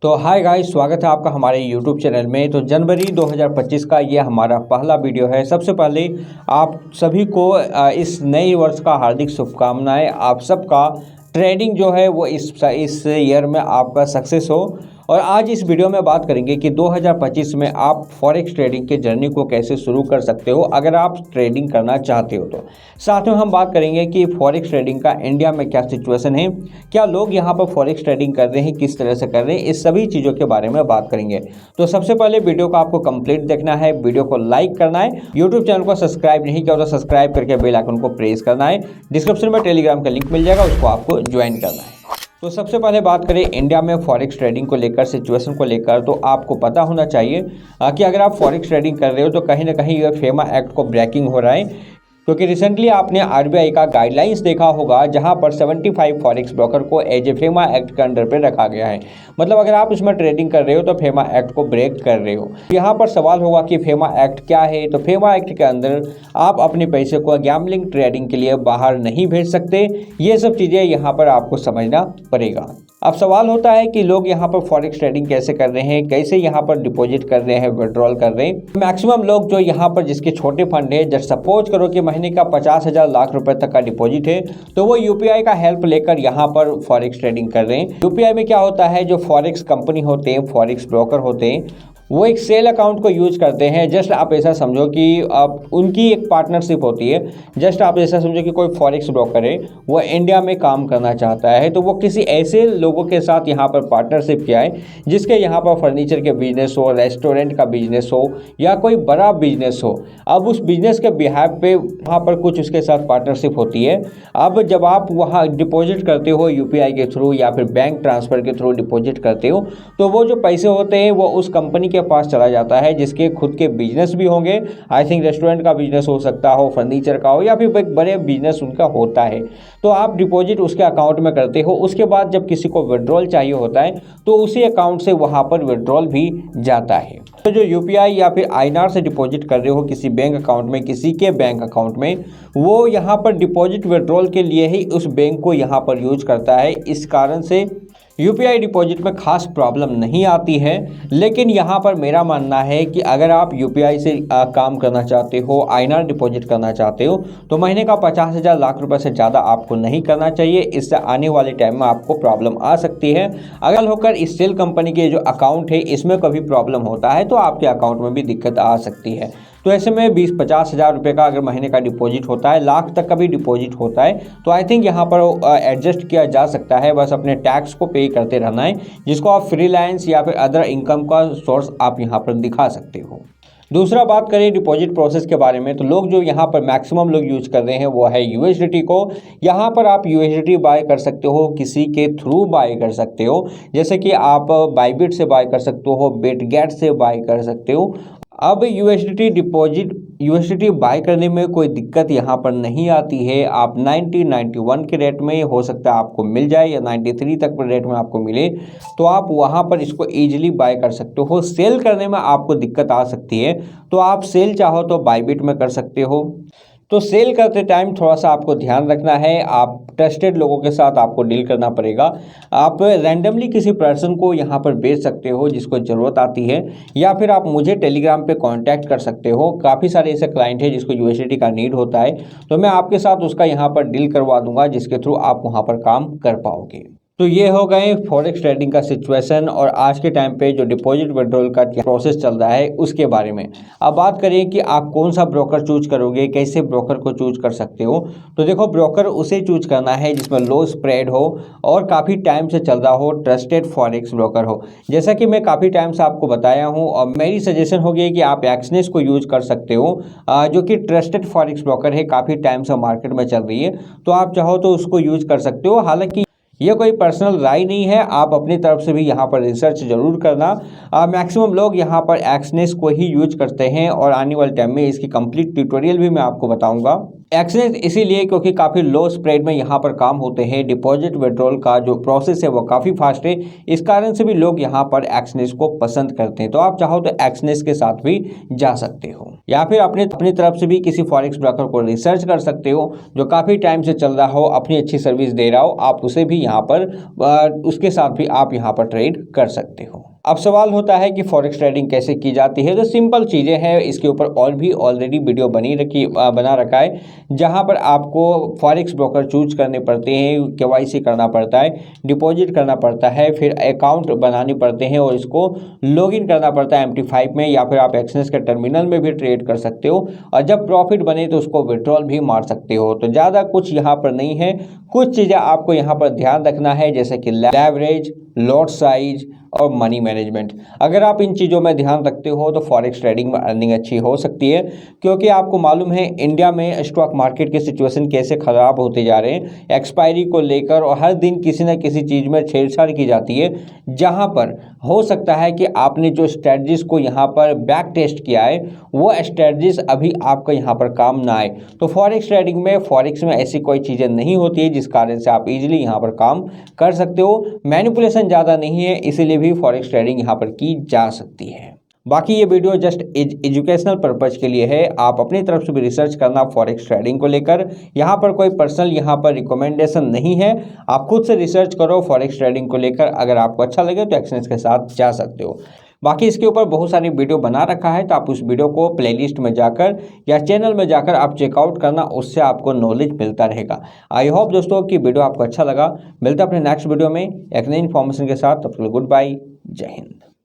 तो hi guys, स्वागत है आपका हमारे YouTube चैनल में। तो जनवरी 2025 का ये हमारा पहला वीडियो है। सबसे पहले आप सभी को इस नए वर्ष का हार्दिक शुभकामनाएं। आप सबका ट्रेडिंग जो है वो इस ईयर में आपका सक्सेस हो। और आज इस वीडियो में बात करेंगे कि 2025 में आप फॉरेक्स ट्रेडिंग के जर्नी को कैसे शुरू कर सकते हो अगर आप ट्रेडिंग करना चाहते हो। तो साथ में हम बात करेंगे कि फॉरेक्स ट्रेडिंग का इंडिया में क्या सिचुएशन है, क्या लोग यहाँ पर फॉरेक्स ट्रेडिंग कर रहे हैं, किस तरह से कर रहे हैं, इस सभी चीज़ों के बारे में बात करेंगे। तो सबसे पहले वीडियो को आपको कंप्लीट देखना है, वीडियो को लाइक करना है, यूट्यूब चैनल को सब्सक्राइब नहीं किया तो सब्सक्राइब करके बेल आइकन को प्रेस करना है। डिस्क्रिप्शन में टेलीग्राम का लिंक मिल जाएगा, उसको आपको ज्वाइन करना है। तो सबसे पहले बात करें इंडिया में फॉरेक्स ट्रेडिंग को लेकर, सिचुएशन को लेकर, तो आपको पता होना चाहिए कि अगर आप फॉरेक्स ट्रेडिंग कर रहे हो तो कहीं ना कहीं ये फेमा एक्ट को ब्रेकिंग हो रहा है। क्योंकि रिसेंटली आपने आरबीआई का गाइडलाइंस देखा होगा जहां पर 75 फॉरेक्स ब्रोकर को एज ए फेमा एक्ट के अंडर पे रखा गया है। मतलब अगर आप इसमें ट्रेडिंग कर रहे हो तो फेमा एक्ट को ब्रेक कर रहे हो। यहाँ पर सवाल होगा कि फेमा एक्ट क्या है। तो फेमा एक्ट के अंदर आप अपने पैसे को गैम्बलिंग ट्रेडिंग के लिए बाहर नहीं भेज सकते। ये सब चीज़ें यहाँ पर आपको समझना पड़ेगा। अब सवाल होता है कि लोग यहाँ पर फॉरेक्स ट्रेडिंग कैसे कर रहे हैं, कैसे यहाँ पर डिपॉजिट कर रहे हैं, विड्रॉल कर रहे हैं। मैक्सिमम लोग जो यहाँ पर जिसके छोटे फंड है, जस्ट सपोज करो कि महीने का 50,000 लाख रुपए तक का डिपॉजिट है, तो वो यूपीआई का हेल्प लेकर यहाँ पर फॉरेक्स ट्रेडिंग कर रहे हैं। यूपीआई में क्या होता है, जो फॉरेक्स कंपनी होते हैं, फॉरेक्स ब्रोकर होते हैं, वो एक सेल अकाउंट को यूज करते हैं। जस्ट आप ऐसा समझो कि आप उनकी एक पार्टनरशिप होती है। जस्ट आप ऐसा समझो कि कोई फॉरेक्स ब्रोकर है, वो इंडिया में काम करना चाहता है, तो वो किसी ऐसे लोगों के साथ यहाँ पर पार्टनरशिप किया है जिसके यहाँ पर फर्नीचर के बिजनेस हो, रेस्टोरेंट का बिजनेस हो या कोई बड़ा बिजनेस हो। अब उस बिजनेस के बिहाफ पे वहाँ पर कुछ उसके साथ पार्टनरशिप होती है। अब जब आप वहाँ डिपॉजिट करते हो यूपीआई के थ्रू या फिर बैंक ट्रांसफ़र के थ्रू डिपॉजिट करते हो, तो वो जो पैसे होते हैं वो उस कंपनी के पास चला जाता है जिसके खुद के बिजनेस भी होंगे। आई थिंक रेस्टोरेंट का बिजनेस हो सकता हो, फर्नीचर का हो, या फिर एक बड़े बिजनेस उनका होता है। तो आप डिपॉजिट उसके अकाउंट में करते हो। उसके बाद जब किसी को विड्रॉल चाहिए होता है तो उसी अकाउंट से वहां पर विड्रॉल भी जाता है। तो जो यूपीआई या फिर आईएनआर से डिपॉजिट कर रहे हो किसी बैंक अकाउंट में, किसी के बैंक अकाउंट में, वो यहाँ पर डिपॉजिट विड्रॉल के लिए ही उस बैंक को यहाँ पर यूज करता है। इस कारण से यूपीआई डिपॉजिट में खास प्रॉब्लम नहीं आती है। लेकिन यहाँ पर मेरा मानना है कि अगर आप यूपीआई से काम करना चाहते हो, आईएनआर डिपॉजिट करना चाहते हो, तो महीने का 50,000 लाख रुपए से ज़्यादा आपको नहीं करना चाहिए। इससे आने वाले टाइम में आपको प्रॉब्लम आ सकती है। अगर होकर इस सेल कंपनी के जो अकाउंट है इसमें कभी प्रॉब्लम होता है तो आपके अकाउंट में भी दिक्कत आ सकती है। तो ऐसे में 20-50 हज़ार रुपये का अगर महीने का डिपॉजिट होता है, लाख तक का भी डिपॉजिट होता है, तो आई थिंक यहाँ पर एडजस्ट किया जा सकता है। बस अपने टैक्स को पे करते रहना है, जिसको आप फ्रीलांस या फिर अदर इनकम का सोर्स आप यहाँ पर दिखा सकते हो। दूसरा बात करें डिपॉजिट प्रोसेस के बारे में, तो लोग जो यहाँ पर मैक्सिमम लोग यूज कर रहे हैं वो है यूएसडीटी को। यहाँ पर आप यूएसडीटी बाय कर सकते हो, किसी के थ्रू बाय कर सकते हो, जैसे कि आप बाइबिट से बाय कर सकते हो, बिटगेट से बाय कर सकते हो। अब यूएसडीटी बाय करने में कोई दिक्कत यहाँ पर नहीं आती है। आप 91 के रेट में हो सकता है आपको मिल जाए, या 93 तक रेट में आपको मिले, तो आप वहाँ पर इसको ईजिली बाय कर सकते हो। सेल करने में आपको दिक्कत आ सकती है, तो आप सेल चाहो तो बाइबिट में कर सकते हो। तो सेल करते टाइम थोड़ा सा आपको ध्यान रखना है, आप ट्रस्टेड लोगों के साथ आपको डील करना पड़ेगा। आप रैंडमली किसी पर्सन को यहाँ पर बेच सकते हो जिसको ज़रूरत आती है, या फिर आप मुझे टेलीग्राम पे कांटेक्ट कर सकते हो। काफ़ी सारे ऐसे क्लाइंट हैं जिसको यूएसडीटी का नीड होता है, तो मैं आपके साथ उसका यहाँ पर डील करवा दूंगा, जिसके थ्रू आप वहाँ पर काम कर पाओगे। तो ये हो गए फॉरेक्स ट्रेडिंग का सिचुएशन और आज के टाइम पे जो डिपॉजिट विड्रॉल का प्रोसेस चल रहा है उसके बारे में। अब बात करें कि आप कौन सा ब्रोकर चूज करोगे, कैसे ब्रोकर को चूज कर सकते हो। तो देखो, ब्रोकर उसे चूज करना है जिसमें लो स्प्रेड हो और काफ़ी टाइम से चल रहा हो, ट्रस्टेड फॉरेक्स ब्रोकर हो। जैसा कि मैं काफ़ी टाइम से आपको बताया हूँ, और मेरी सजेशन होगी कि आप एक्सनेस को यूज कर सकते हो, जो कि ट्रस्टेड फॉरेक्स ब्रोकर है, काफ़ी टाइम से मार्केट में चल रही है, तो आप चाहो तो उसको यूज कर सकते हो। हालांकि ये कोई पर्सनल राय नहीं है, आप अपनी तरफ से भी यहाँ पर रिसर्च जरूर करना। मैक्सिमम लोग यहाँ पर एक्सनेस को ही यूज करते हैं और आने वाले टाइम में इसकी कंप्लीट ट्यूटोरियल भी मैं आपको बताऊंगा। एक्सचेंज इसीलिए क्योंकि काफ़ी लो स्प्रेड में यहाँ पर काम होते हैं, डिपॉजिट विड्रॉल का जो प्रोसेस है वो काफ़ी फास्ट है, इस कारण से भी लोग यहाँ पर एक्सचेंज को पसंद करते हैं। तो आप चाहो तो एक्सचेंज के साथ भी जा सकते हो या फिर अपनी तरफ से भी किसी फॉरेक्स ब्रोकर को रिसर्च कर सकते हो जो काफ़ी टाइम से चल रहा हो, अपनी अच्छी सर्विस दे रहा हो, आप उसे भी यहाँ पर उसके साथ भी आप यहाँ पर ट्रेड कर सकते हो। अब सवाल होता है कि फॉरेक्स ट्रेडिंग कैसे की जाती है। तो सिंपल चीज़ें हैं, इसके ऊपर और भी ऑलरेडी वीडियो बना रखा है जहां पर आपको फॉरेक्स ब्रोकर चूज करने पड़ते हैं, केवाईसी करना पड़ता है, डिपॉजिट करना पड़ता है, फिर अकाउंट बनाने पड़ते हैं और इसको लॉगिन करना पड़ता है MT5 में, या फिर आप एक्सचेंज के टर्मिनल में भी ट्रेड कर सकते हो और जब प्रॉफिट बने तो उसको विड्रॉल भी मार सकते हो। तो ज़्यादा कुछ यहाँ पर नहीं है, कुछ चीज़ें आपको यहाँ पर ध्यान रखना है जैसे कि लेवरेज, लॉट साइज और मनी मैनेजमेंट। अगर आप इन चीज़ों में ध्यान रखते हो तो फॉरेक्स ट्रेडिंग में अर्निंग अच्छी हो सकती है, क्योंकि आपको मालूम है इंडिया में स्टॉक मार्केट की सिचुएशन कैसे ख़राब होते जा रहे हैं एक्सपायरी को लेकर, और हर दिन किसी न किसी चीज़ में छेड़छाड़ की जाती है, जहां पर हो सकता है कि आपने जो स्ट्रेटजीज को यहाँ पर बैक टेस्ट किया है वो स्ट्रेटजीज अभी आपका यहाँ पर काम ना आए। तो फॉरेक्स ट्रेडिंग में ऐसी कोई चीज़ें नहीं होती है जिस कारण से आप इजीली यहाँ पर काम कर सकते हो। मैनिपुलेशन ज़्यादा नहीं है, इसीलिए भी फॉरेक्स ट्रेडिंग यहाँ पर की जा सकती है। बाकी ये वीडियो जस्ट एजुकेशनल पर्पज़ के लिए है, आप अपनी तरफ से भी रिसर्च करना फॉरेक्स ट्रेडिंग को लेकर। यहाँ पर कोई पर्सनल यहाँ पर रिकमेंडेशन नहीं है, आप खुद से रिसर्च करो फॉरेक्स ट्रेडिंग को लेकर। अगर आपको अच्छा लगे तो एक्सचेंज के साथ जा सकते हो। बाकी इसके ऊपर बहुत सारी वीडियो बना रखा है, तो आप उस वीडियो को प्लेलिस्ट में जाकर या चैनल में जाकर आप चेकआउट करना, उससे आपको नॉलेज मिलता रहेगा। आई होप दोस्तों कि वीडियो आपको अच्छा लगा। मिलते हैं अपने नेक्स्ट वीडियो में एक नई इन्फॉर्मेशन के साथ। तब तक गुड बाय, जय हिंद।